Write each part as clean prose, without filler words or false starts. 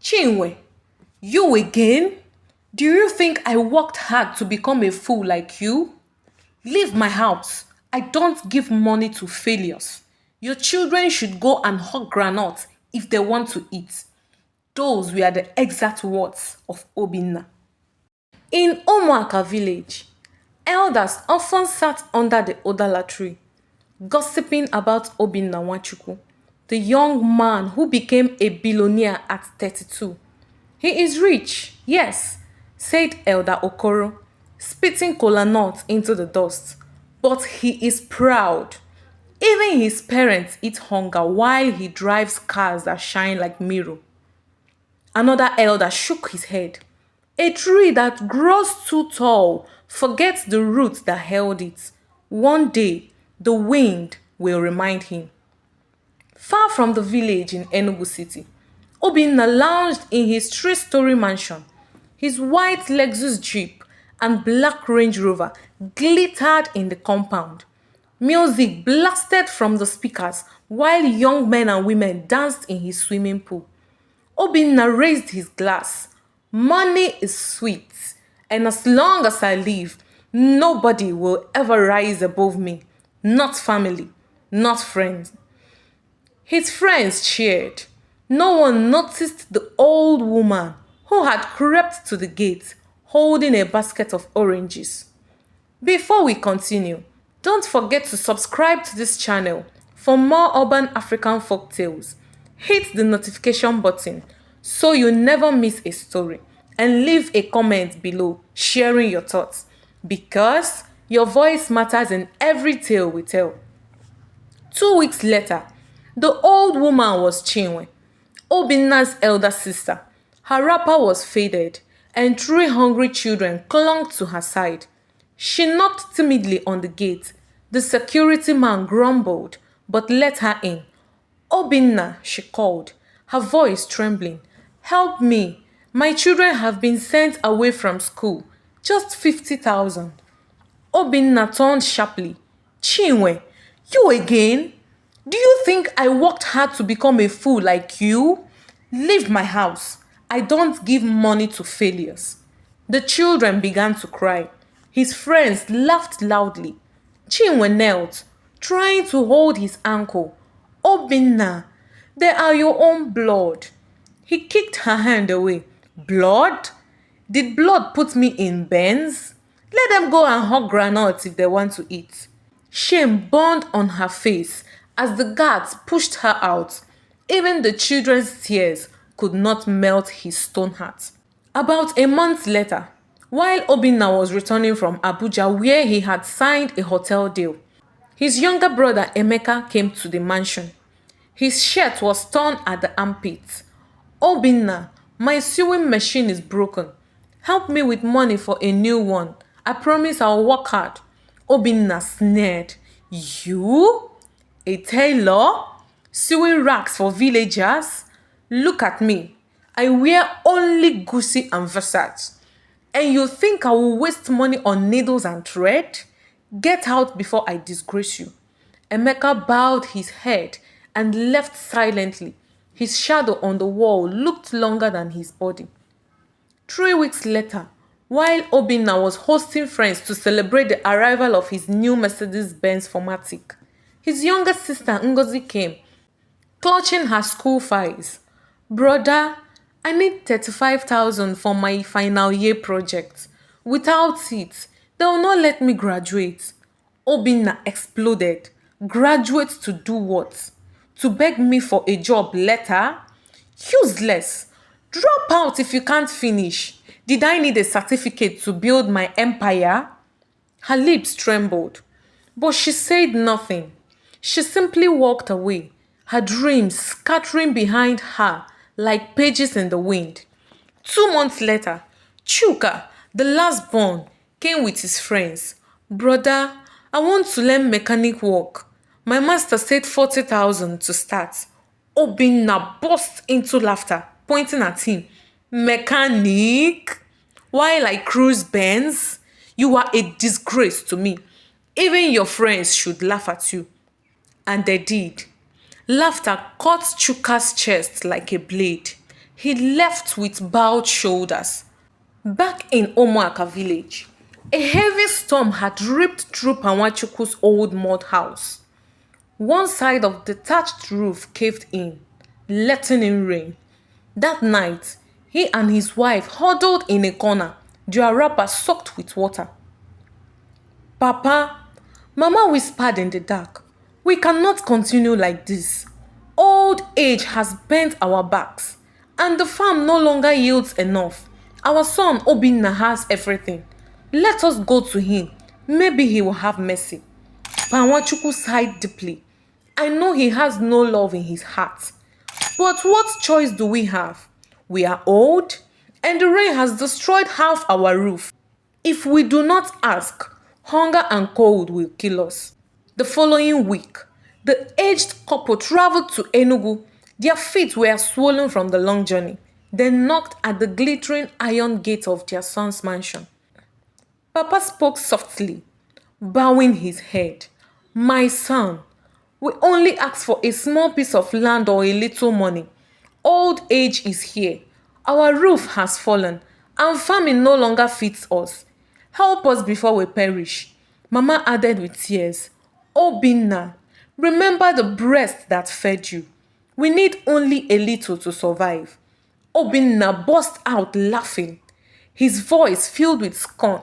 Chinwe, you again? Do you think I worked hard to become a fool like you? Leave my house. I don't give money to failures. Your children should go and hug granuts if they want to eat. Those were the exact words of Obinna. In Omuaka village, elders often sat under the Odala tree, gossiping about Obi Nwa Aba, the young man who became a billionaire at 32. He is rich, yes, said Elder Okoro, spitting kola nuts into the dust. But he is proud. Even his parents eat hunger while he drives cars that shine like mirror. Another elder shook his head. A tree that grows too tall forgets the roots that held it. One day, the wind will remind him. Far from the village in Enugu City, Obinna lounged in his three-story mansion. His white Lexus Jeep and black Range Rover glittered in the compound. Music blasted from the speakers while young men and women danced in his swimming pool. Obinna raised his glass. Money is sweet, and as long as I live, nobody will ever rise above me. Not family, not friends. His friends cheered. No one noticed the old woman who had crept to the gate holding a basket of oranges. Before we continue, don't forget to subscribe to this channel for more urban African folk tales. Hit the notification button so you never miss a story, and leave a comment below sharing your thoughts, because your voice matters in every tale we tell. 2 weeks later, the old woman was Chinwe, Obinna's elder sister. Her wrapper was faded, and 3 hungry children clung to her side. She knocked timidly on the gate. The security man grumbled, but let her in. Obinna, she called, her voice trembling. Help me. My children have been sent away from school. Just 50,000. Obinna turned sharply. Chinwe, you again? Do you think I worked hard to become a fool like you? Leave my house. I don't give money to failures. The children began to cry. His friends laughed loudly. Chinwe knelt, trying to hold his ankle. Obinna, they are your own blood. He kicked her hand away. Blood? Did blood put me in bends? Let them go and hug granuts if they want to eat. Shame burned on her face as the guards pushed her out. Even the children's tears could not melt his stone heart. About a month later, while Obinna was returning from Abuja where he had signed a hotel deal, his younger brother Emeka came to the mansion. His shirt was torn at the armpit. Obinna, my sewing machine is broken. Help me with money for a new one. I promise I'll work hard. Obinna sneered. You? A tailor? Sewing rags for villagers? Look at me. I wear only Gucci and Versace. And you think I will waste money on needles and thread? Get out before I disgrace you. Emeka bowed his head and left silently. His shadow on the wall looked longer than his body. 3 weeks later, while Obinna was hosting friends to celebrate the arrival of his new Mercedes-Benz 4MATIC, his younger sister Ngozi came, clutching her school files. Brother, I need 35,000 for my final year project. Without it, they will not let me graduate. Obinna exploded. Graduate to do what? To beg me for a job later? Useless. Drop out if you can't finish. Did I need a certificate to build my empire? Her lips trembled, but she said nothing. She simply walked away, her dreams scattering behind her like pages in the wind. 2 months later, Chuka, the last born, came with his friends. Brother, I want to learn mechanic work. My master said 40,000 to start. Obinna burst into laughter, pointing at him. Mechanic? While I cruise Benz? You are a disgrace to me. Even your friends should laugh at you. And they did. Laughter cut Chuka's chest like a blade. He left with bowed shoulders. Back in Omoaka village, a heavy storm had ripped through Panwachukwu's old mud house. One side of the thatched roof caved in, letting in rain. That night, he and his wife huddled in a corner, their wrappers soaked with water. Papa, Mama whispered in the dark, we cannot continue like this. Old age has bent our backs, and the farm no longer yields enough. Our son Obinna has everything. Let us go to him. Maybe he will have mercy. Panwachukwu sighed deeply. I know he has no love in his heart. But what choice do we have? We are old, and the rain has destroyed half our roof. If we do not ask, hunger and cold will kill us. The following week, the aged couple traveled to Enugu. Their feet were swollen from the long journey. They knocked at the glittering iron gate of their son's mansion. Papa spoke softly, bowing his head. My son, we only ask for a small piece of land or a little money. Old age is here. Our roof has fallen, and famine no longer fits us. Help us before we perish. Mama added with tears. Obinna, remember the breast that fed you. We need only a little to survive. Obinna burst out laughing, his voice filled with scorn.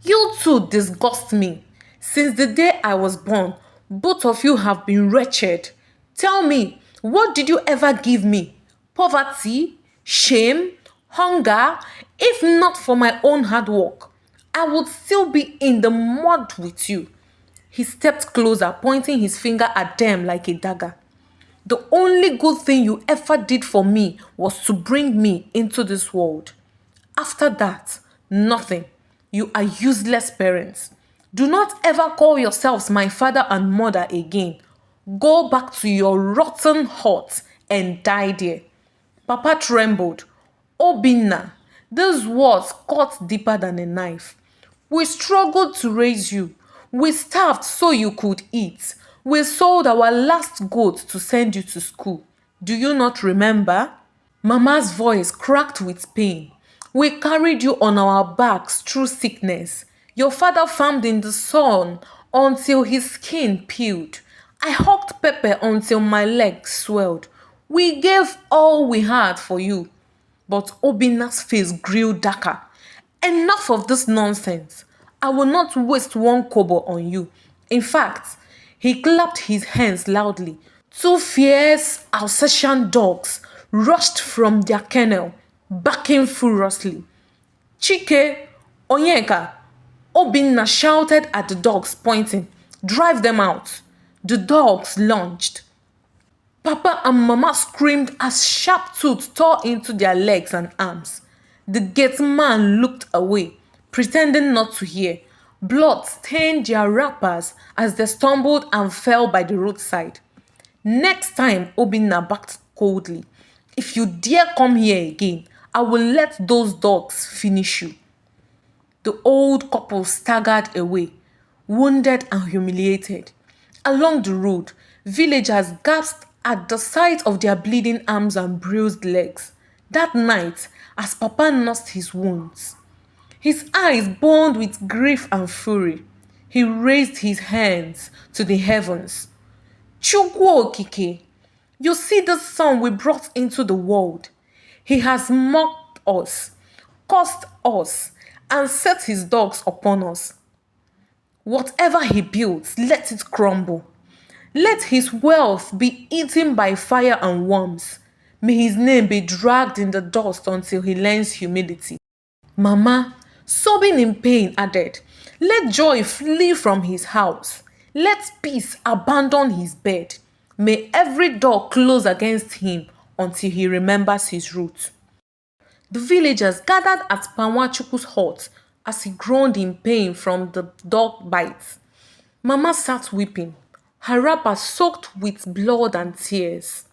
You two disgust me. Since the day I was born, both of you have been wretched. Tell me, what did you ever give me? Poverty? Shame? Hunger? If not for my own hard work, I would still be in the mud with you. He stepped closer, pointing his finger at them like a dagger. The only good thing you ever did for me was to bring me into this world. After that, nothing. You are useless parents. Do not ever call yourselves my father and mother again. Go back to your rotten hut and die there. Papa trembled. Obinna, those words cut deeper than a knife. We struggled to raise you. We starved so you could eat. We sold our last goat to send you to school. Do you not remember? Mama's voice cracked with pain. We carried you on our backs through sickness. Your father farmed in the sun until his skin peeled. I hawked pepper until my legs swelled. We gave all we had for you. But Obinna's face grew darker. Enough of this nonsense. I will not waste one kobo on you. In fact, he clapped his hands loudly. Two fierce Alsatian dogs rushed from their kennel, barking furiously. Chike, Onyeka, Obinna shouted at the dogs, pointing. Drive them out. The dogs lunged. Papa and Mama screamed as sharp tooth tore into their legs and arms. The gate man looked away, pretending not to hear. Blood stained their wrappers as they stumbled and fell by the roadside. Next time, Obinna barked coldly. If you dare come here again, I will let those dogs finish you. The old couple staggered away, wounded and humiliated. Along the road, villagers gasped at the sight of their bleeding arms and bruised legs. That night, as Papa nursed his wounds, his eyes burned with grief and fury. He raised his hands to the heavens. Chukwu Okike, you see the son we brought into the world. He has mocked us, cursed us, and set his dogs upon us. Whatever he builds, let it crumble. Let his wealth be eaten by fire and worms. May his name be dragged in the dust until he learns humility. Mama, sobbing in pain, added, let joy flee from his house. Let peace abandon his bed. May every door close against him until he remembers his roots. The villagers gathered at Panwachukwu's hut as he groaned in pain from the dog bites. Mama sat weeping, her wrapper soaked with blood and tears.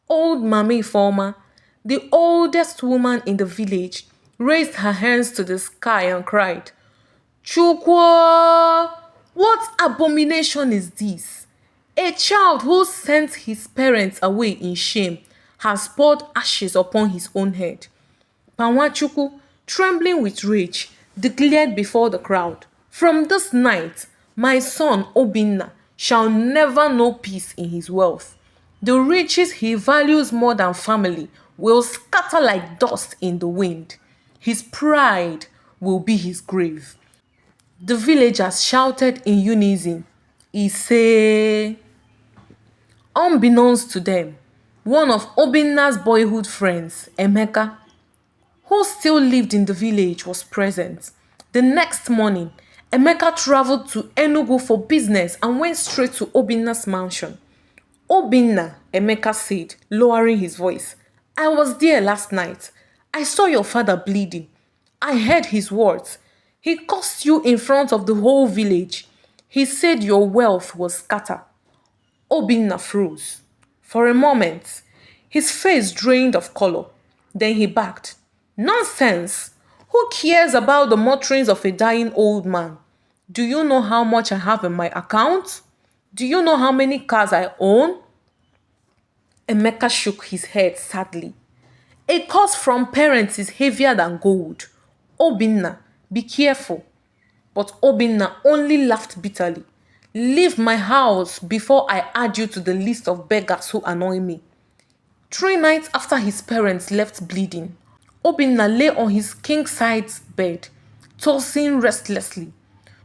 Old Mami Forma, the oldest woman in the village, raised her hands to the sky and cried, Chukwu, what abomination is this? A child who sent his parents away in shame has poured ashes upon his own head. Panwachuku, trembling with rage, declared before the crowd, "From this night, my son Obinna shall never know peace in his wealth. The riches he values more than family will scatter like dust in the wind. His pride will be his grave." The villagers shouted in unison, "Ise." Unbeknownst to them, one of Obinna's boyhood friends, Emeka, who still lived in the village, was present. The next morning, Emeka traveled to Enugu for business and went straight to Obinna's mansion. "Obinna," Emeka said, lowering his voice, "I was there last night. I saw your father bleeding. I heard his words. He cursed you in front of the whole village. He said your wealth was scattered." Obinna froze. For a moment, his face drained of color. Then he backed. "Nonsense! Who cares about the mutterings of a dying old man? Do you know how much I have in my account? Do you know how many cars I own?" Emeka shook his head sadly. "A curse from parents is heavier than gold. Obinna, be careful." But Obinna only laughed bitterly. "Leave my house before I add you to the list of beggars who annoy me." 3 nights after his parents left bleeding, Obinna lay on his king-size bed, tossing restlessly.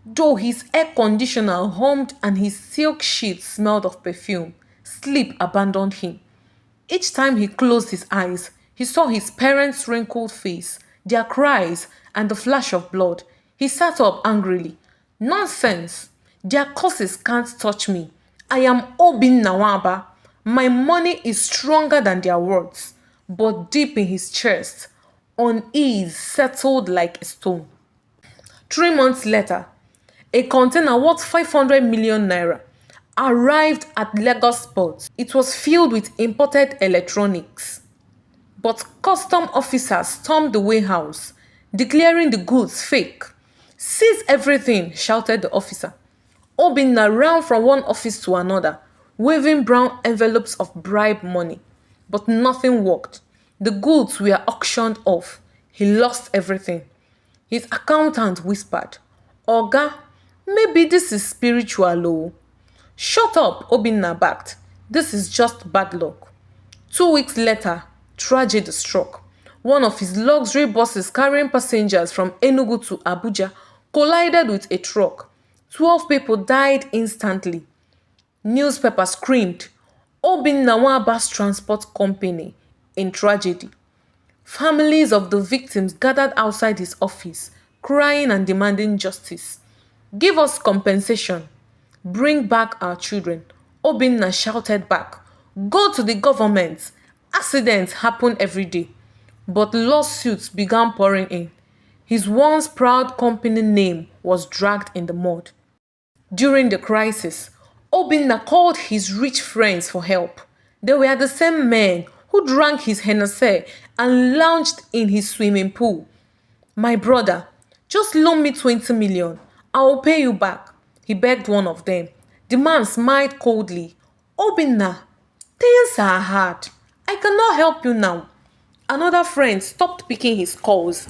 Though his air conditioner hummed and his silk sheets smelled of perfume, sleep abandoned him. Each time he closed his eyes, he saw his parents' wrinkled face, their cries, and the flash of blood. He sat up angrily. "Nonsense! Their curses can't touch me. I am Obi Nwa Aba. My money is stronger than their words." But deep in his chest, unease settled like a stone. 3 months later, a container worth 500 million naira arrived at Lagos port. It was filled with imported electronics. But custom officers stormed the warehouse, declaring the goods fake. "Seize everything," shouted the officer. Obinna ran from one office to another, waving brown envelopes of bribe money. But nothing worked. The goods were auctioned off. He lost everything. His accountant whispered, "Oga, maybe this is spiritual, oh." "Shut up," Obinna backed. "This is just bad luck." 2 weeks later, tragedy struck. One of his luxury buses carrying passengers from Enugu to Abuja collided with a truck. 12 people died instantly. Newspapers screamed, "Obi Nwa Aba's transport company in tragedy." Families of the victims gathered outside his office, crying and demanding justice. "Give us compensation. Bring back our children." Obinna shouted back, "Go to the government. Accidents happen every day." But lawsuits began pouring in. His once proud company name was dragged in the mud. During the crisis, Obinna called his rich friends for help. They were the same men who drank his Hennessy and lounged in his swimming pool. "My brother, just loan me 20 million. I will pay you back," he begged one of them. The man smiled coldly. "Obinna, things are hard. I cannot help you now." Another friend stopped picking his calls.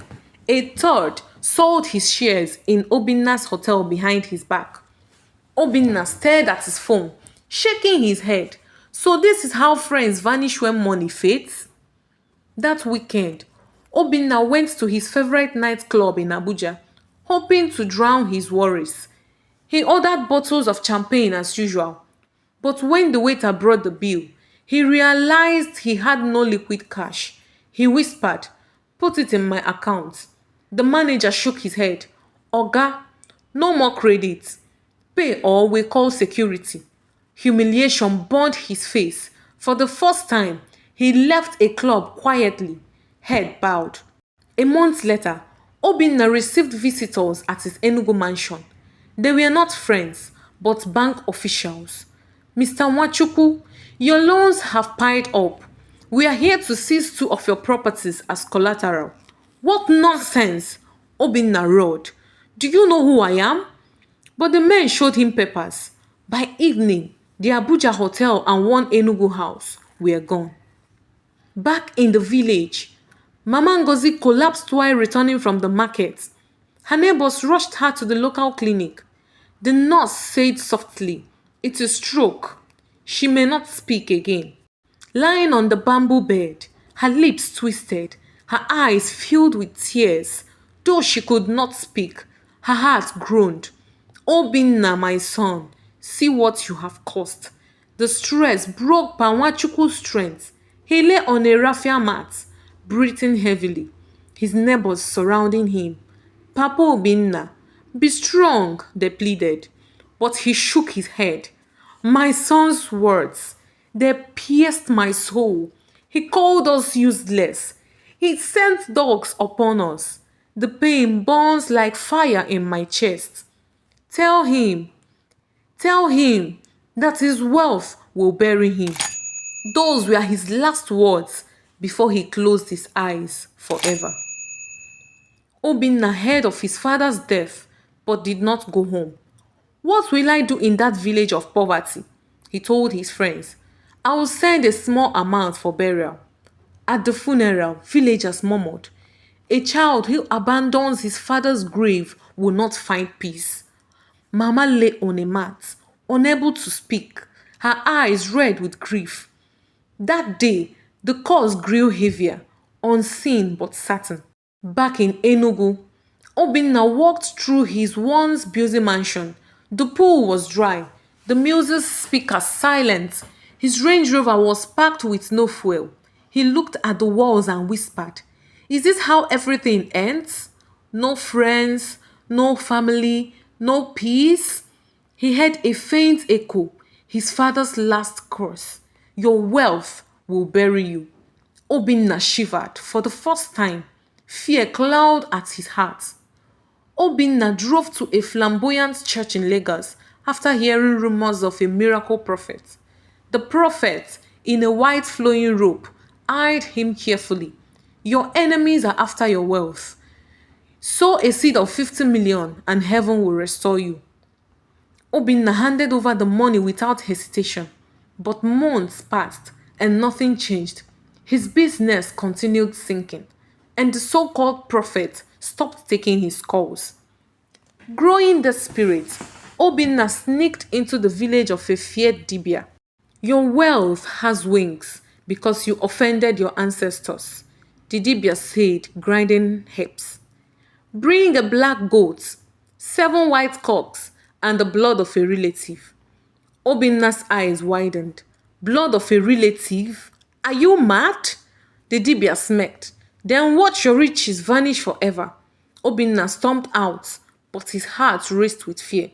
A third sold his shares in Obinna's hotel behind his back. Obinna stared at his phone, shaking his head. So this is how friends vanish when money fades? That weekend, Obinna went to his favorite nightclub in Abuja, hoping to drown his worries. He ordered bottles of champagne as usual. But when the waiter brought the bill, he realized he had no liquid cash. He whispered, "Put it in my account." The manager shook his head. "Oga, no more credit. Pay or we call security." Humiliation burned his face. For the first time, he left a club quietly, head bowed. A month later, Obinna received visitors at his Enugu mansion. They were not friends, but bank officials. "Mr. Nwachukwu, your loans have piled up. We are here to seize 2 of your properties as collateral." "What nonsense!" Obinna roared. "Do you know who I am?" But the men showed him papers. By evening, the Abuja hotel and one Enugu house were gone. Back in the village, Mama Ngozi collapsed while returning from the market. Her neighbors rushed her to the local clinic. The nurse said softly, "It is stroke. She may not speak again." Lying on the bamboo bed, her lips twisted, her eyes filled with tears, though she could not speak, her heart groaned. "Obinna, my son, see what you have caused." The stress broke Panwachukwu's strength. He lay on a raffia mat, breathing heavily, his neighbors surrounding him. "Papa Obinna, be strong," they pleaded. But he shook his head. "My son's words, they pierced my soul. He called us useless. He sent dogs upon us. The pain burns like fire in my chest. Tell him, tell him that his wealth will bury him." Those were his last words before he closed his eyes forever. Obinna heard of his father's death but did not go home. "What will I do in that village of poverty?" he told his friends. "I will send a small amount for burial." At the funeral, villagers murmured, "A child who abandons his father's grave will not find peace." Mama lay on a mat, unable to speak, her eyes red with grief. That day, the curse grew heavier, unseen but certain. Back in Enugu, Obinna walked through his once busy mansion. The pool was dry, the music speaker silent. His Range Rover was packed with no fuel. He looked at the walls and whispered, "Is this how everything ends? No friends, no family, no peace?" He heard a faint echo, his father's last curse. "Your wealth will bury you." Obinna shivered for the first time. Fear clawed at his heart. Obinna drove to a flamboyant church in Lagos after hearing rumors of a miracle prophet. The prophet, in a white flowing robe, eyed him carefully. "Your enemies are after your wealth. Sow a seed of 50 million and heaven will restore you." Obinna handed over the money without hesitation. But months passed and nothing changed. His business continued sinking, and the so-called prophet stopped taking his calls. Growing desperate, Obinna sneaked into the village of a feared Dibia. "Your wealth has wings because you offended your ancestors," the Dibia said, grinding hips. "Bring a black goat, 7 white cocks, and the blood of a relative." Obinna's eyes widened. "Blood of a relative? Are you mad?" The Dibia smirked. "Then watch your riches vanish forever." Obinna stomped out, but his heart raced with fear.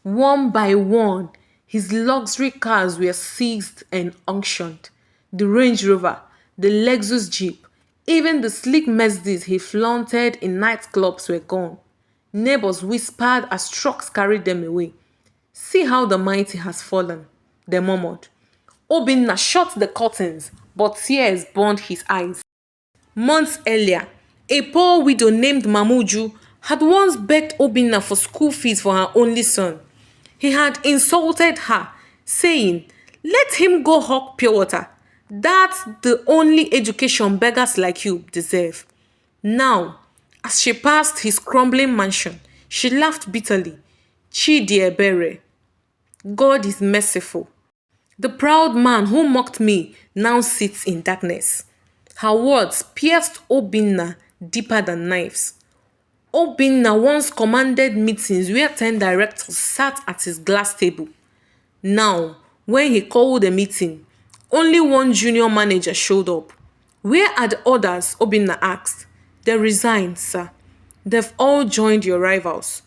One by one, his luxury cars were seized and auctioned. The Range Rover, the Lexus Jeep, even the sleek Mercedes he flaunted in nightclubs were gone. Neighbors whispered as trucks carried them away. "See how the mighty has fallen," they murmured. Obinna shut the curtains, but tears burned his eyes. Months earlier, a poor widow named Mamuju had once begged Obinna for school fees for her only son. He had insulted her, saying, "Let him go hawk pure water. That's the only education beggars like you deserve." Now, as she passed his crumbling mansion, she laughed bitterly. "Chidiebere, God is merciful. The proud man who mocked me now sits in darkness." Her words pierced Obinna deeper than knives. Obinna once commanded meetings where 10 directors sat at his glass table. Now, when he called a meeting, only one junior manager showed up. "Where are the others?" Obinna asked. "They resigned, sir. They've all joined your rivals."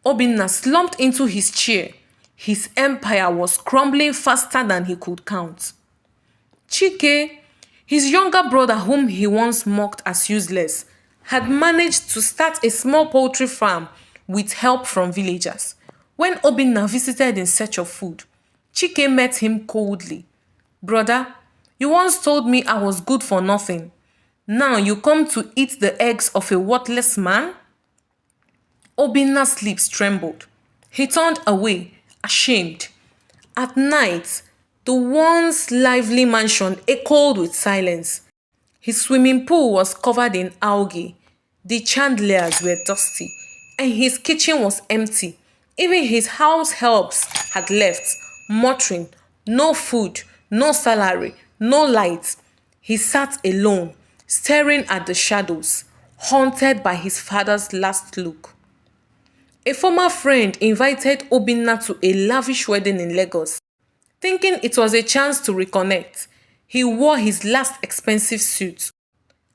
Obinna slumped into his chair. His empire was crumbling faster than he could count. Chike, his younger brother whom he once mocked as useless, had managed to start a small poultry farm with help from villagers. When Obinna visited in search of food, Chike met him coldly. "Brother, you once told me I was good for nothing. Now you come to eat the eggs of a worthless man?" Obinna's lips trembled. He turned away, ashamed. At night, The once lively mansion echoed with silence. His swimming pool was covered in algae, the chandeliers were dusty, and his kitchen was empty. Even his house helps had left, muttering, no food, no salary, no light. He sat alone, staring at the shadows, haunted by his father's last look. A former friend invited Obinna to a lavish wedding in Lagos. Thinking it was a chance to reconnect, he wore his last expensive suit.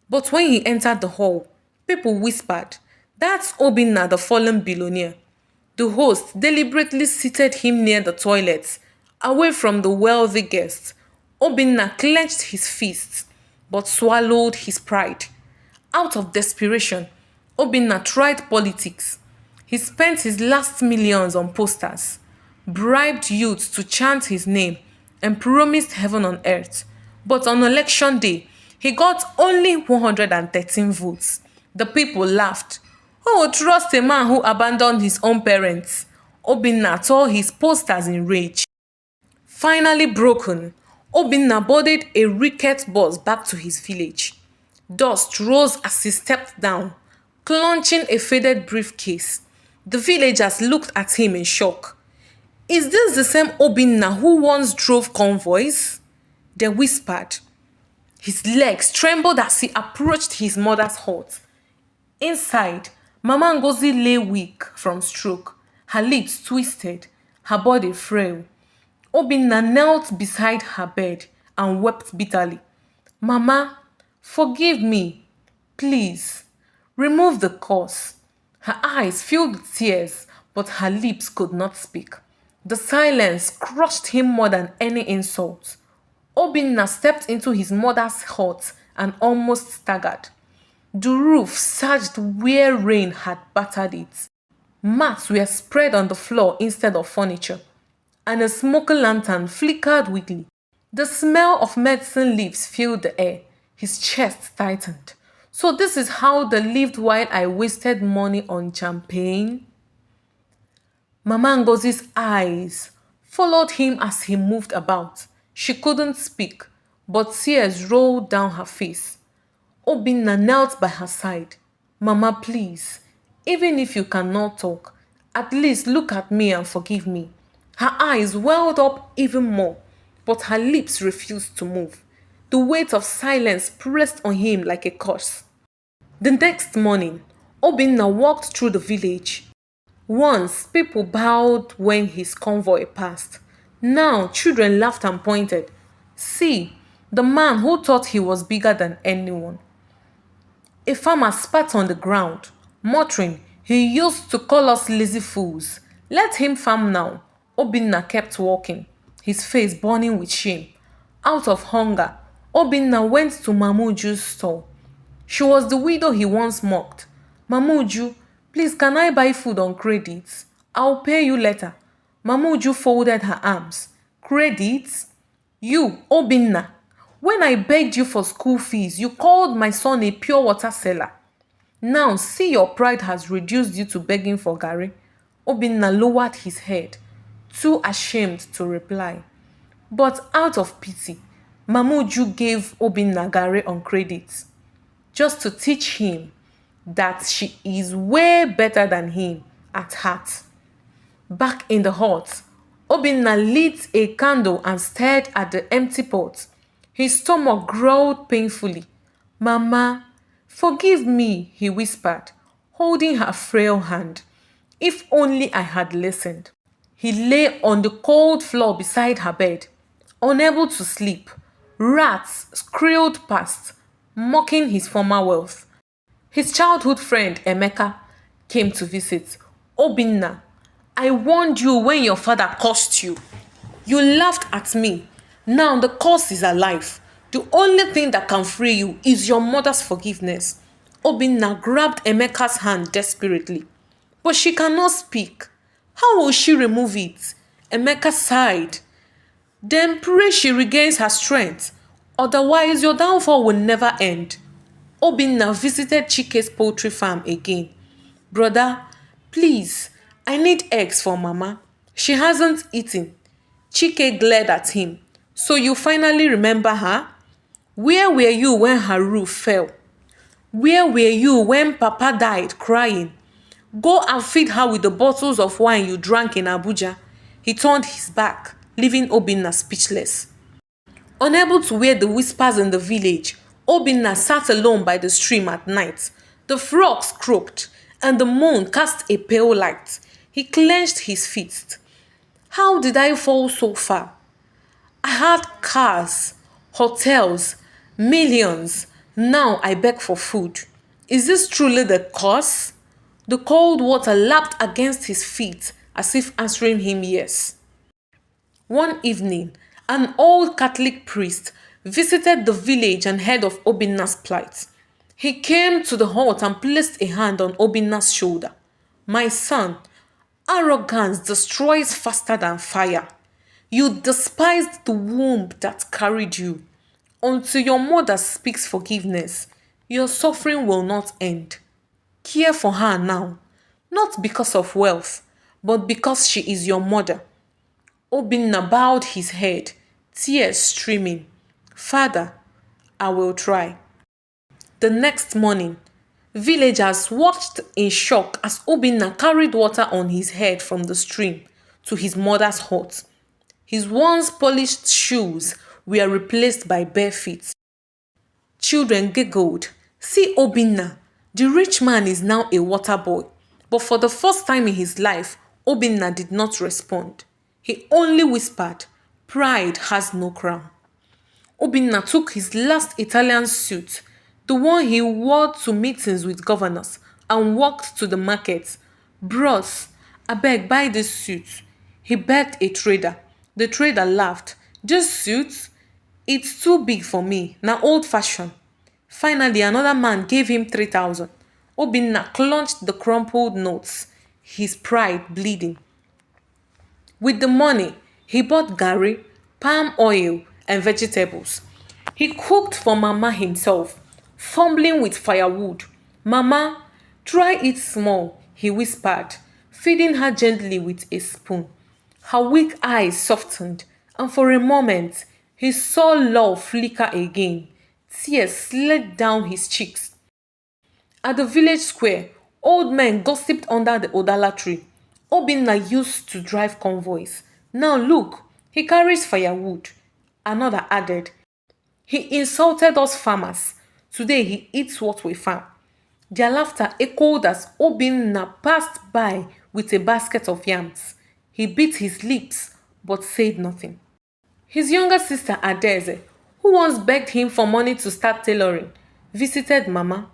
But when he entered the hall, people whispered, "That's Obinna, the fallen billionaire." The host deliberately seated him near the toilet, away from the wealthy guests. Obinna clenched his fists, but swallowed his pride. Out of desperation, Obinna tried politics. He spent his last millions on posters, bribed youths to chant his name, and promised heaven on earth. But on election day, he got only 113 votes. The people laughed. Who would trust a man who abandoned his own parents? Obinna tore his posters in rage. Finally broken, Obinna boarded a rickety bus back to his village. Dust rose as he stepped down, clutching a faded briefcase. The villagers looked at him in shock. Is this the same Obinna who once drove convoys? They whispered. His legs trembled as he approached his mother's hut. Inside, Mama Ngozi lay weak from stroke, her lips twisted, her body frail. Obinna knelt beside her bed and wept bitterly. Mama, forgive me, please. Remove the curse. Her eyes filled with tears, but her lips could not speak. The silence crushed him more than any insult. Obinna stepped into his mother's hut and almost staggered. The roof surged where rain had battered it. Mats were spread on the floor instead of furniture, and a smoky lantern flickered weakly. The smell of medicine leaves filled the air. His chest tightened. So this is how they lived while I wasted money on champagne? Mama Ngozi's eyes followed him as he moved about. She couldn't speak, but tears rolled down her face. Obinna knelt by her side. Mama, please, even if you cannot talk, at least look at me and forgive me. Her eyes welled up even more, but her lips refused to move. The weight of silence pressed on him like a curse. The next morning, Obinna walked through the village. Once, people bowed when his convoy passed. Now, children laughed and pointed. See, the man who thought he was bigger than anyone. A farmer spat on the ground, muttering, "He used to call us lazy fools. Let him farm now." Obinna kept walking, his face burning with shame. Out of hunger, Obinna went to Mamuju's store. She was the widow he once mocked. "Mamuju, please can I buy food on credit? I'll pay you later." Mamuju folded her arms. "Credit? You, Obinna. When I begged you for school fees, you called my son a pure water seller. Now see your pride has reduced you to begging for Gary." Obinna lowered his head, too ashamed to reply. But out of pity, Mamuju gave Obinna Gary on credit, just to teach him that she is way better than him at heart. Back in the hut, Obinna lit a candle and stared at the empty pot. His stomach growled painfully. "Mama, forgive me," he whispered, holding her frail hand. "If only I had listened." He lay on the cold floor beside her bed, unable to sleep. Rats squealed past, mocking his former wealth. His childhood friend, Emeka, came to visit. "Obinna, I warned you when your father cursed you. You laughed at me. Now the curse is alive. The only thing that can free you is your mother's forgiveness." Obinna grabbed Emeka's hand desperately. But she cannot speak. How will she remove it? Emeka sighed. "Then pray she regains her strength. Otherwise your downfall will never end." Obinna visited Chike's poultry farm again. "Brother, please, I need eggs for Mama. She hasn't eaten." Chike glared at him. So you finally remember her? Where were you when her roof fell? Where were you when Papa died crying? Go and feed her with the bottles of wine you drank in Abuja. He turned his back, leaving Obinna speechless. Unable to hear the whispers in the village, Obinna sat alone by the stream at night. The frogs croaked, and the moon cast a pale light. He clenched his fists. How did I fall so far? I had cars, hotels, millions. Now I beg for food. Is this truly the curse? The cold water lapped against his feet as if answering him yes. One evening, an old Catholic priest visited the village and heard of Obinna's plight. He came to the hut and placed a hand on Obinna's shoulder. My son, arrogance destroys faster than fire. You despised the womb that carried you. Until your mother speaks forgiveness, your suffering will not end. Care for her now, not because of wealth, but because she is your mother. Obinna bowed his head, tears streaming. Father, I will try. The next morning, villagers watched in shock as Obinna carried water on his head from the stream to his mother's hut. His once polished shoes were replaced by bare feet. Children giggled. See Obinna, the rich man is now a water boy. But for the first time in his life, Obinna did not respond. He only whispered, Pride has no crown. Obinna took his last Italian suit, the one he wore to meetings with governors, and walked to the market. Bros, abeg buy this suit. He begged a trader. The trader laughed. This suit? It's too big for me. Now old fashioned. Finally, another man gave him 3,000. Obinna clutched the crumpled notes, his pride bleeding. With the money, he bought gari, palm oil, and vegetables. He cooked for Mama himself, fumbling with firewood. Mama, try it small, he whispered, feeding her gently with a spoon. Her weak eyes softened, and for a moment, he saw love flicker again. Tears slid down his cheeks. At the village square, old men gossiped under the Odala tree. Obinna used to drive convoys. Now look, he carries firewood. Another added, he insulted us farmers. Today he eats what we farm. Their laughter echoed as Obinna passed by with a basket of yams. He bit his lips but said nothing. His younger sister Adeze, who once begged him for money to start tailoring, visited Mama.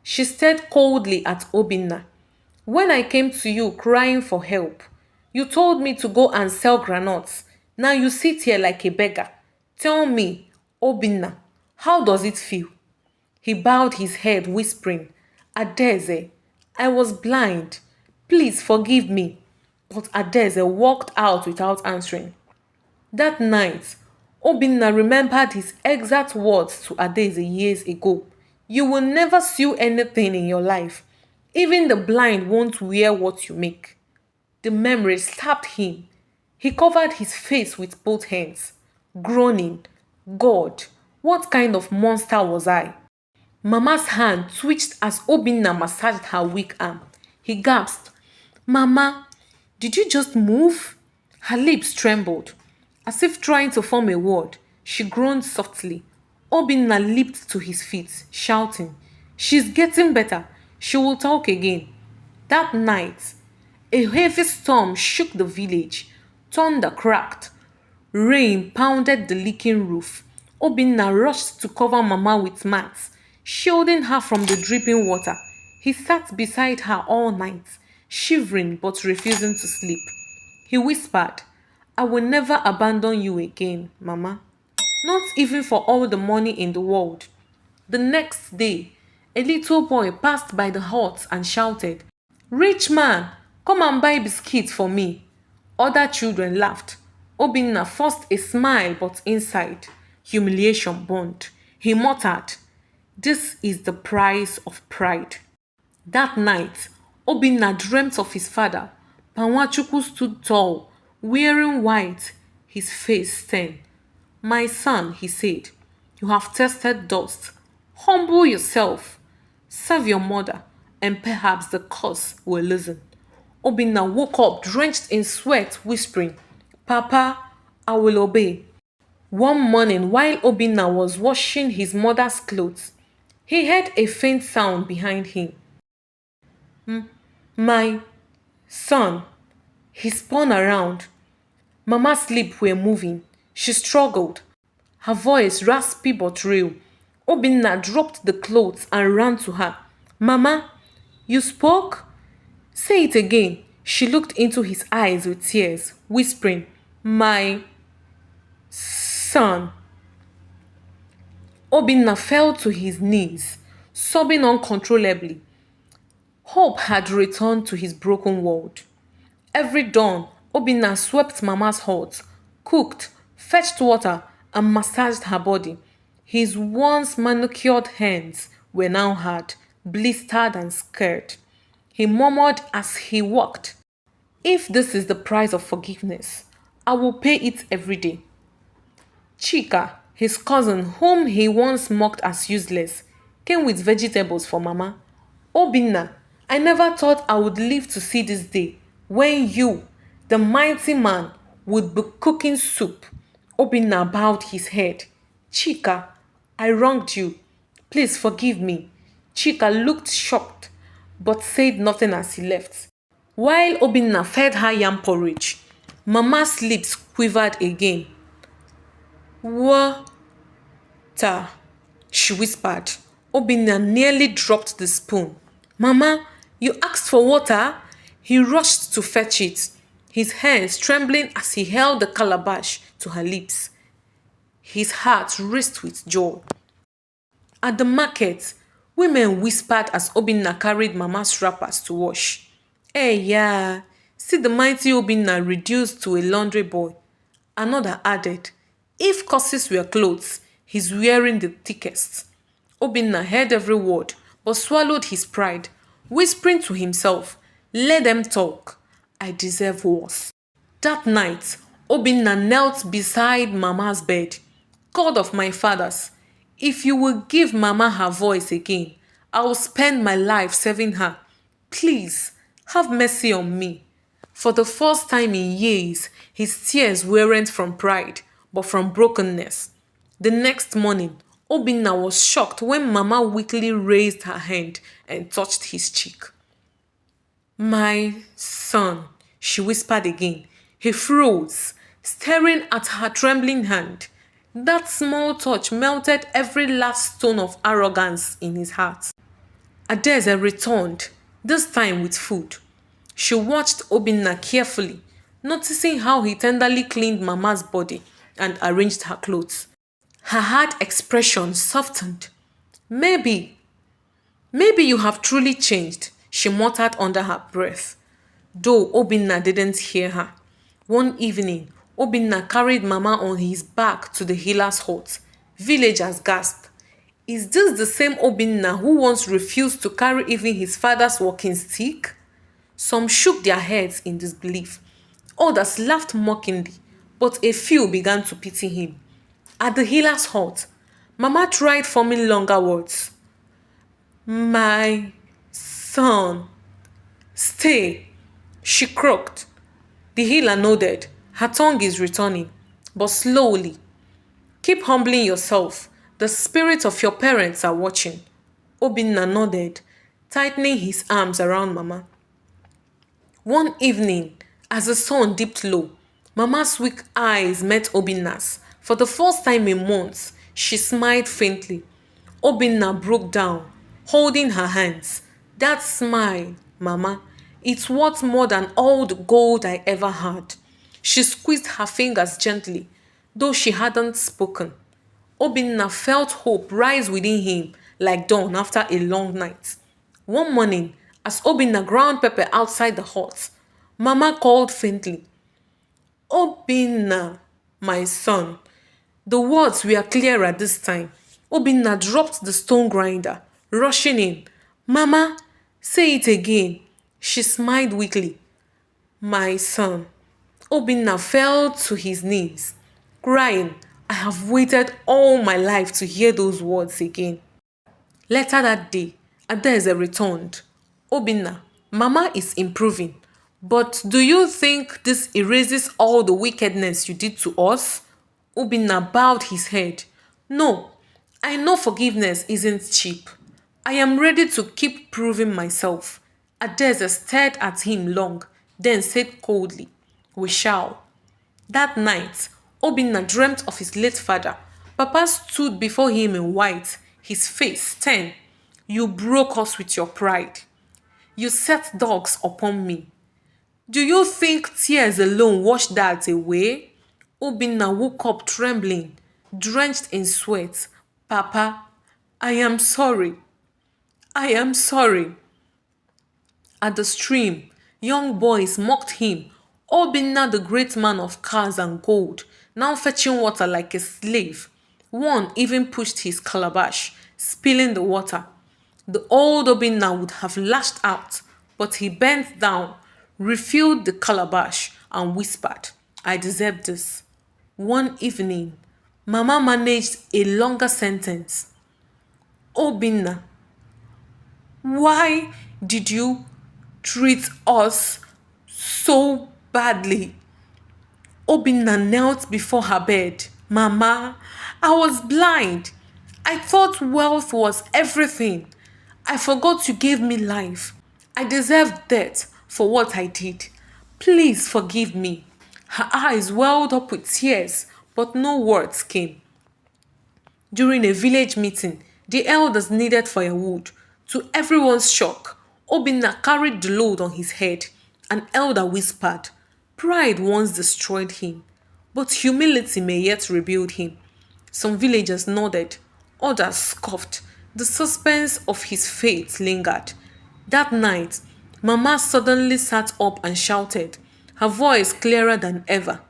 She stared coldly at Obinna. When I came to you crying for help, you told me to go and sell granuts. Now you sit here like a beggar. Tell me, Obinna, how does it feel? He bowed his head, whispering, Adeze, I was blind. Please forgive me. But Adeze walked out without answering. That night, Obinna remembered his exact words to Adeze years ago. You will never sew anything in your life. Even the blind won't wear what you make. The memory stabbed him. He covered his face with both hands, groaning, God, what kind of monster was I? Mama's hand twitched as Obinna massaged her weak arm. He gasped, Mama, did you just move? Her lips trembled. As if trying to form a word, she groaned softly. Obinna leaped to his feet, shouting, She's getting better. She will talk again. That night, a heavy storm shook the village. Thunder cracked. Rain pounded the leaking roof. Obinna rushed to cover Mama with mats, shielding her from the dripping water. He sat beside her all night, shivering but refusing to sleep. He whispered, I will never abandon you again, Mama. Not even for all the money in the world. The next day, a little boy passed by the hut and shouted, Rich man, come and buy biscuits for me. Other children laughed. Obinna forced a smile, but inside, humiliation burned. He muttered, This is the price of pride. That night, Obinna dreamt of his father. Panwachuku stood tall, wearing white, his face stern. My son, he said, you have tasted dust. Humble yourself. Serve your mother, and perhaps the curse will loosen. Obinna woke up drenched in sweat, whispering, Papa, I will obey. One morning, while Obinna was washing his mother's clothes, he heard a faint sound behind him. My son, he spun around. Mama's lips were moving. She struggled, her voice raspy but real. Obinna dropped the clothes and ran to her. Mama, you spoke? Say it again. She looked into his eyes with tears, whispering, My son. Obinna fell to his knees, sobbing uncontrollably. Hope had returned to his broken world. Every dawn, Obinna swept Mama's hut, cooked, fetched water, and massaged her body. His once manicured hands were now hard, blistered, and scared. He murmured as he walked, If this is the price of forgiveness, I will pay it every day. Chika, his cousin, whom he once mocked as useless, came with vegetables for Mama. Obinna, I never thought I would live to see this day when you, the mighty man, would be cooking soup. Obinna bowed his head. Chika, I wronged you. Please forgive me. Chika looked shocked, but said nothing as he left. While Obinna fed her yam porridge, Mama's lips quivered again. Water, she whispered. Obinna nearly dropped the spoon. Mama, you asked for water? He rushed to fetch it, his hands trembling as he held the calabash to her lips. His heart raced with joy. At the market, women whispered as Obinna carried Mama's wrappers to wash. Hey, yeah, see the mighty Obinna reduced to a laundry boy. Another added, if curses were clothes, he's wearing the thickest. Obinna heard every word, but swallowed his pride, whispering to himself, Let them talk. I deserve worse. That night, Obinna knelt beside Mama's bed. God of my fathers, if you will give Mama her voice again, I will spend my life serving her. Please, have mercy on me. For the first time in years, his tears weren't from pride, but from brokenness. The next morning, Obinna was shocked when Mama weakly raised her hand and touched his cheek. My son, she whispered again. He froze, staring at her trembling hand. That small touch melted every last stone of arrogance in his heart. Adeze returned, this time with food. She watched Obinna carefully, noticing how he tenderly cleaned Mama's body and arranged her clothes. Her hard expression softened. Maybe you have truly changed, she muttered under her breath, though Obinna didn't hear her. One evening, Obinna carried Mama on his back to the healer's hut. Villagers gasped. Is this the same Obinna who once refused to carry even his father's walking stick? Some shook their heads in disbelief. Others laughed mockingly, but a few began to pity him. At the healer's hut, Mama tried forming longer words. My son, stay, she croaked. The healer nodded. Her tongue is returning, but slowly. Keep humbling yourself. The spirits of your parents are watching. Obinna nodded, tightening his arms around Mama. One evening, as the sun dipped low, Mama's weak eyes met Obinna's. For the first time in months, she smiled faintly. Obinna broke down, holding her hands. That smile, Mama, it's worth more than all the gold I ever had. She squeezed her fingers gently, though she hadn't spoken. Obinna felt hope rise within him like dawn after a long night. One morning, as Obinna ground pepper outside the hut, Mama called faintly, Obinna, my son. The words were clearer this time. Obinna dropped the stone grinder, rushing in. Mama, say it again. She smiled weakly. My son. Obinna fell to his knees, crying, I have waited all my life to hear those words again. Later that day, Adaeze returned. Obinna, Mama is improving. But do you think this erases all the wickedness you did to us? Obinna bowed his head. No, I know forgiveness isn't cheap. I am ready to keep proving myself. Adaeze stared at him long, then said coldly, We shall. That night, Obinna dreamt of his late father. Papa stood before him in white, his face stern. You broke us with your pride. You set dogs upon me. Do you think tears alone wash that away? Obinna woke up trembling, drenched in sweat. Papa, I am sorry. I am sorry. At the stream, young boys mocked him. Obinna, the great man of cars and gold, now fetching water like a slave. One even pushed his calabash, spilling the water. The old Obinna would have lashed out, but he bent down, refilled the calabash, and whispered, I deserve this. One evening, Mama managed a longer sentence. Obinna, why did you treat us so badly? Obinna knelt before her bed. Mama, I was blind. I thought wealth was everything. I forgot you gave me life. I deserved death for what I did. Please forgive me. Her eyes welled up with tears, but no words came. During a village meeting, the elders needed firewood. To everyone's shock, Obinna carried the load on his head. An elder whispered, Pride once destroyed him, but humility may yet rebuild him. Some villagers nodded, others scoffed. The suspense of his fate lingered. That night, Mama suddenly sat up and shouted, her voice clearer than ever.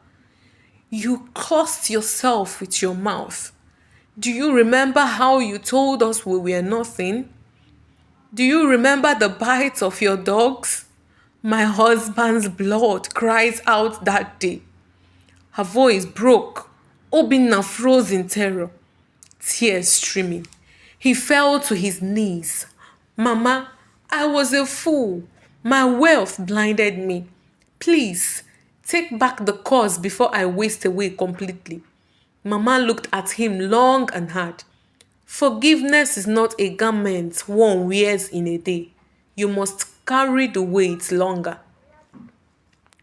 You cursed yourself with your mouth. Do you remember how you told us we were nothing? Do you remember the bites of your dogs? My husband's blood cries out that day. Her voice broke. Obinna froze in terror, tears streaming. He fell to his knees. Mama, I was a fool. My wealth blinded me. Please, take back the curse before I waste away completely. Mama looked at him long and hard. Forgiveness is not a garment one wears in a day. You must carry the weight longer.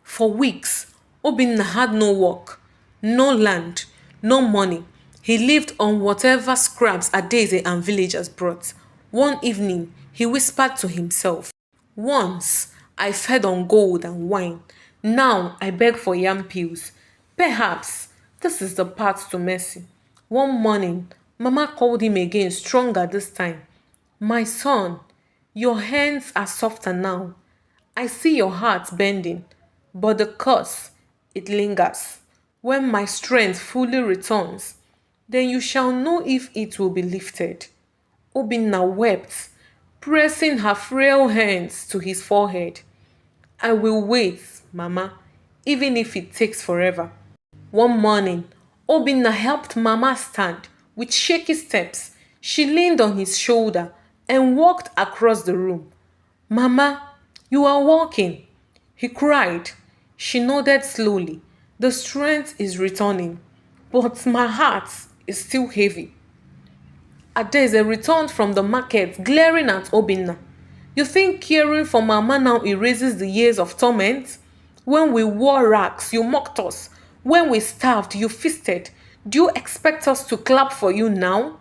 For weeks, Obinna had no work, no land, no money. He lived on whatever scraps Adaeze and villagers brought. One evening, he whispered to himself, Once I fed on gold and wine. Now I beg for yam pills. Perhaps this is the path to mercy. One morning, Mama called him again, stronger this time. My son, your hands are softer now. I see your heart bending, but the curse, it lingers. When my strength fully returns, then you shall know if it will be lifted. Obinna wept, pressing her frail hands to his forehead. I will wait, Mama, even if it takes forever. One morning, Obinna helped Mama stand. With shaky steps, she leaned on his shoulder and walked across the room. Mama, you are walking, he cried. She nodded slowly. The strength is returning, but my heart is still heavy. Adaeze returned from the market, glaring at Obinna. You think caring for Mama now erases the years of torment? When we wore rags, you mocked us. When we starved, you feasted. Do you expect us to clap for you now?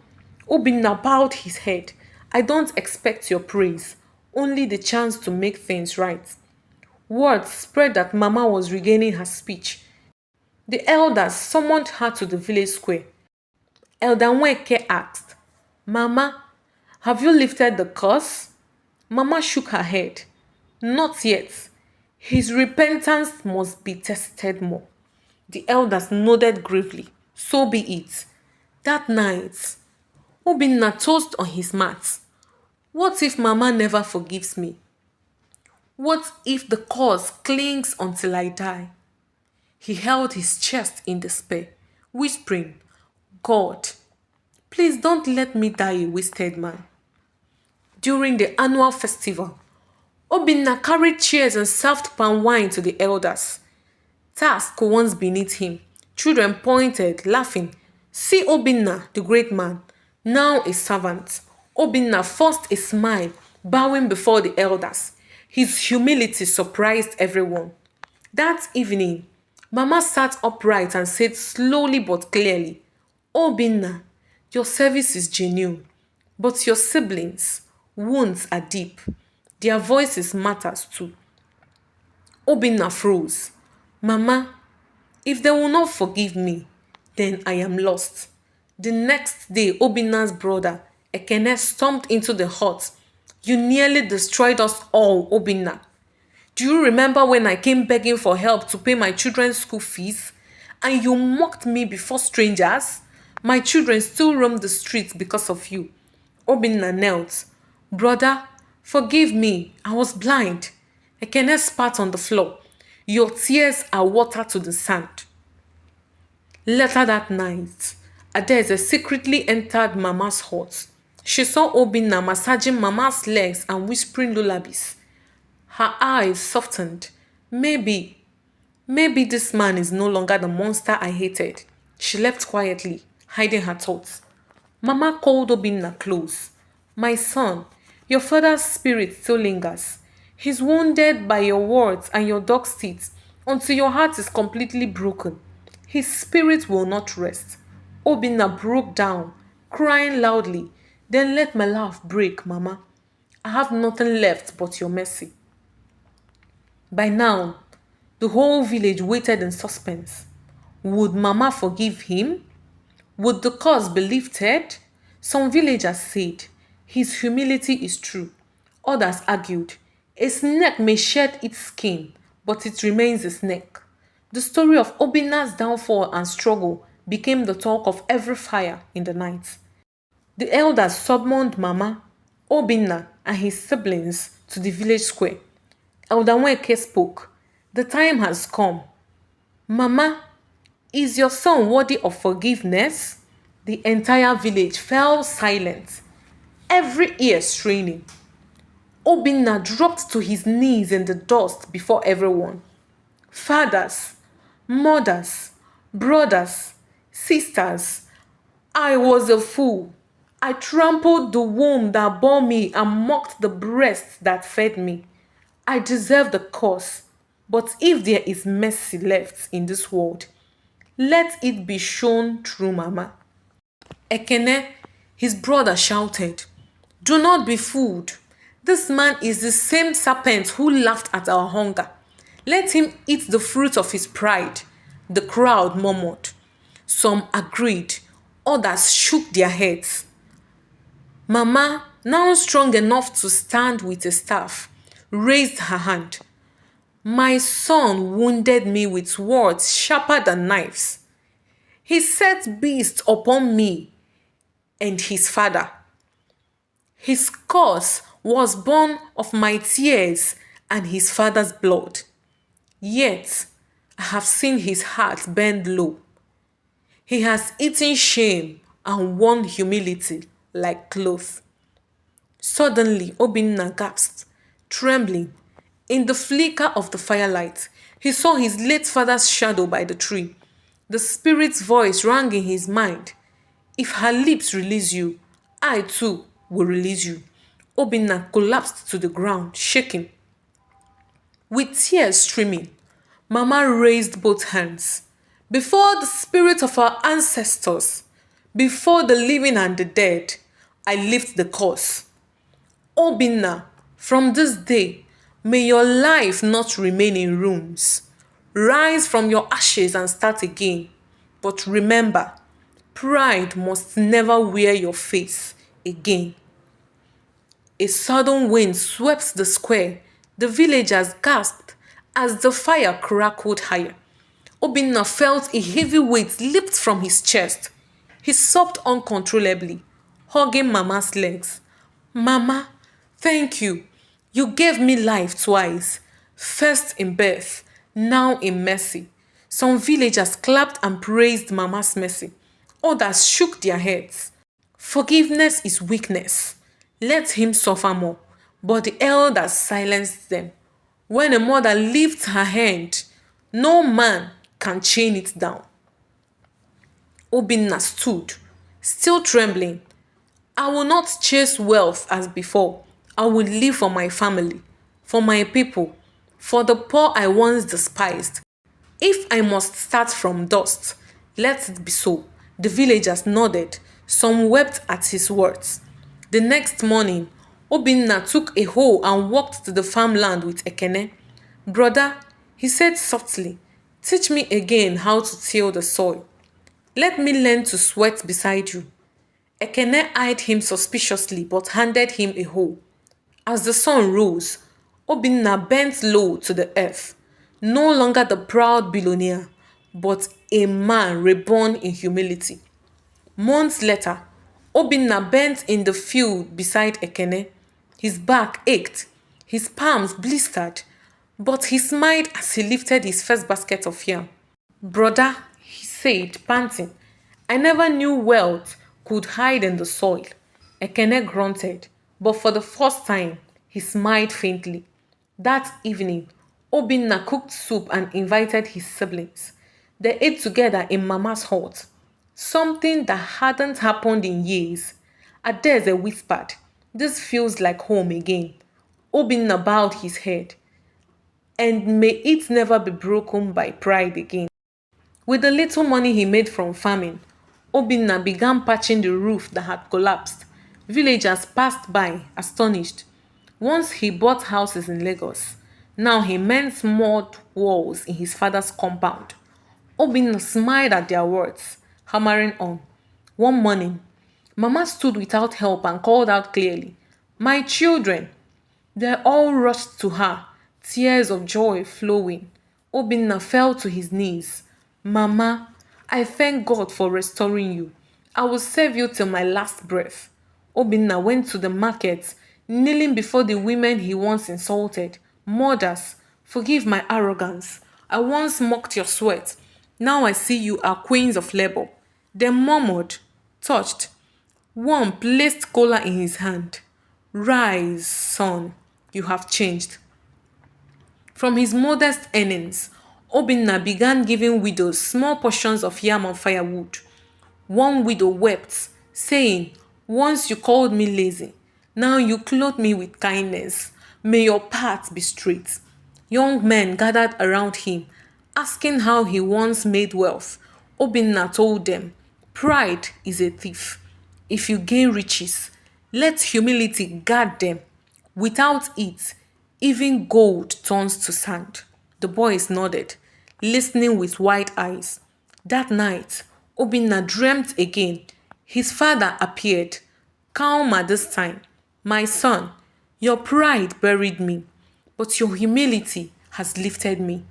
Obinna bowed his head. I don't expect your praise, only the chance to make things right. Word spread that Mama was regaining her speech. The elders summoned her to the village square. Elder Nweke asked, Mama, have you lifted the curse? Mama shook her head. Not yet. His repentance must be tested more. The elders nodded gravely. So be it. That night, Obinna tossed on his mat. What if Mama never forgives me? What if the cause clings until I die? He held his chest in despair, whispering, God, please don't let me die a wasted man. During the annual festival, Obinna carried chairs and served palm wine to the elders. Task once beneath him. Children pointed, laughing. See Obinna, the great man, now a servant. Obinna forced a smile, bowing before the elders. His humility surprised everyone. That evening, Mama sat upright and said slowly but clearly, Obinna, your service is genuine, but your siblings' wounds are deep. Their voices matters too. Obinna froze. Mama, if they will not forgive me, then I am lost. The next day, Obinna's brother, Ekene, stomped into the hut. You nearly destroyed us all, Obinna. Do you remember when I came begging for help to pay my children's school fees? And you mocked me before strangers? My children still roam the streets because of you. Obinna knelt. Brother, forgive me. I was blind. Ekene spat on the floor. Your tears are water to the sand. Later that night, Adeze secretly entered Mama's hut. She saw Obinna massaging Mama's legs and whispering lullabies. Her eyes softened. Maybe this man is no longer the monster I hated. She left quietly, hiding her thoughts. Mama called Obinna close. My son, your father's spirit still lingers. He's wounded by your words and your dog's teeth until your heart is completely broken. His spirit will not rest. Obinna broke down, crying loudly. Then let my laugh break, Mama. I have nothing left but your mercy. By now, the whole village waited in suspense. Would Mama forgive him? Would the cause be lifted? Some villagers said, his humility is true. Others argued, a snake may shed its skin, but it remains a snake. The story of Obinna's downfall and struggle became the talk of every fire in the night. The elders summoned Mama, Obinna, and his siblings to the village square. Elder Nweke spoke. The time has come. Mama, is your son worthy of forgiveness? The entire village fell silent, every ear straining. Obinna dropped to his knees in the dust before everyone. Fathers, mothers, brothers, sisters, I was a fool. I trampled the womb that bore me and mocked the breast that fed me. I deserve the curse, but if there is mercy left in this world, let it be shown through Mama. Ekene, his brother, shouted, Do not be fooled. This man is the same serpent who laughed at our hunger. Let him eat the fruit of his pride. The crowd murmured. Some agreed, others shook their heads. Mama, now strong enough to stand with a staff, raised her hand. My son wounded me with words sharper than knives. He set beasts upon me and his father. His curse was born of my tears and his father's blood. Yet I have seen his heart bend low. He has eaten shame and worn humility like cloth. Suddenly, Obinna gasped, trembling. In the flicker of the firelight, he saw his late father's shadow by the tree. The spirit's voice rang in his mind. If her lips release you, I too will release you. Obinna collapsed to the ground, shaking. With tears streaming, Mama raised both hands. Before the spirit of our ancestors, before the living and the dead, I lift the curse. Obinna, from this day, may your life not remain in ruins. Rise from your ashes and start again. But remember, pride must never wear your face again. A sudden wind swept the square. The villagers gasped as the fire crackled higher. Obinna felt a heavy weight lift from his chest. He sobbed uncontrollably, hugging Mama's legs. Mama, thank you. You gave me life twice. First in birth, now in mercy. Some villagers clapped and praised Mama's mercy. Others shook their heads. Forgiveness is weakness. Let him suffer more. But the elders silenced them. When a mother lifts her hand, no man can chain it down. Obinna stood, still trembling. I will not chase wealth as before. I will live for my family, for my people, for the poor I once despised. If I must start from dust, let it be so. The villagers nodded. Some wept at his words. The next morning, Obinna took a hoe and walked to the farmland with Ekene. Brother, he said softly, teach me again how to till the soil. Let me learn to sweat beside you. Ekene eyed him suspiciously but handed him a hoe. As the sun rose, Obinna bent low to the earth, no longer the proud billionaire, but a man reborn in humility. Months later, Obinna bent in the field beside Ekene. His back ached, his palms blistered, but he smiled as he lifted his first basket of yam. Brother, he said, panting, I never knew wealth could hide in the soil. Ekene grunted, but for the first time, he smiled faintly. That evening, Obinna cooked soup and invited his siblings. They ate together in Mama's hut, something that hadn't happened in years. Adeze whispered, this feels like home again. Obinna bowed his head, and may it never be broken by pride again. With the little money he made from farming, Obinna began patching the roof that had collapsed. Villagers passed by, astonished. Once he bought houses in Lagos. Now he mends mud walls in his father's compound. Obinna smiled at their words, hammering on. One morning, Mama stood without help and called out clearly, my children! They all rushed to her, tears of joy flowing. Obinna fell to his knees. Mama, I thank God for restoring you. I will serve you till my last breath. Obinna went to the market, kneeling before the women he once insulted. Mothers, forgive my arrogance. I once mocked your sweat. Now I see you are queens of labor. They murmured, touched. One placed cola in his hand. Rise, son, you have changed. From his modest earnings, Obinna began giving widows small portions of yam and firewood. One widow wept, saying, once you called me lazy, now you clothe me with kindness. May your path be straight. Young men gathered around him, asking how he once made wealth. Obinna told them, pride is a thief. If you gain riches, let humility guard them. Without it, even gold turns to sand. The boys nodded, listening with wide eyes. That night, Obinna dreamt again. His father appeared, calmer this time. My son, your pride buried me, but your humility has lifted me.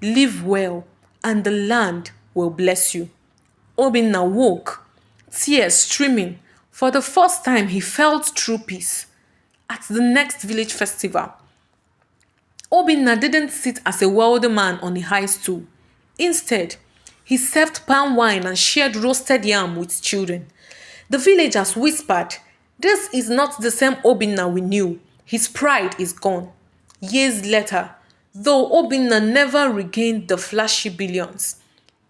Live well, and the land will bless you. Obinna woke, tears streaming. For the first time, he felt true peace. At the next village festival, Obinna didn't sit as a wealthy man on a high stool. Instead, he served palm wine and shared roasted yam with children. The villagers whispered, this is not the same Obinna we knew. His pride is gone. Years later, though Obinna never regained the flashy billions,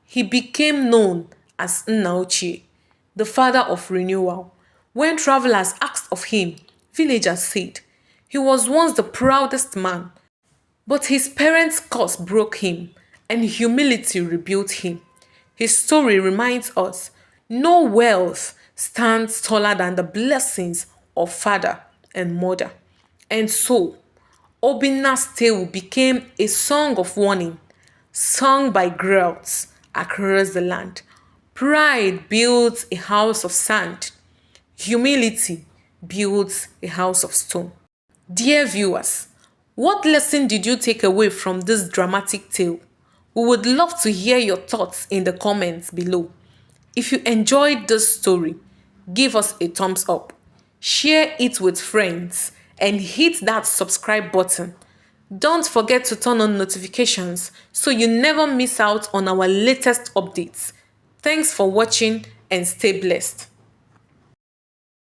he became known as Nna Ochie, the father of renewal. When travelers asked of him, villagers said, he was once the proudest man, but his parents' curse broke him, and humility rebuilt him. His story reminds us, no wealth stands taller than the blessings of father and mother. And so, Obinna's tale became a song of warning, sung by girls across the land. Pride builds a house of sand. Humility builds a house of stone. Dear viewers, what lesson did you take away from this dramatic tale? We would love to hear your thoughts in the comments below. If you enjoyed this story, give us a thumbs up, share it with friends, and hit that subscribe button. Don't forget to turn on notifications so you never miss out on our latest updates. Thanks for watching and stay blessed.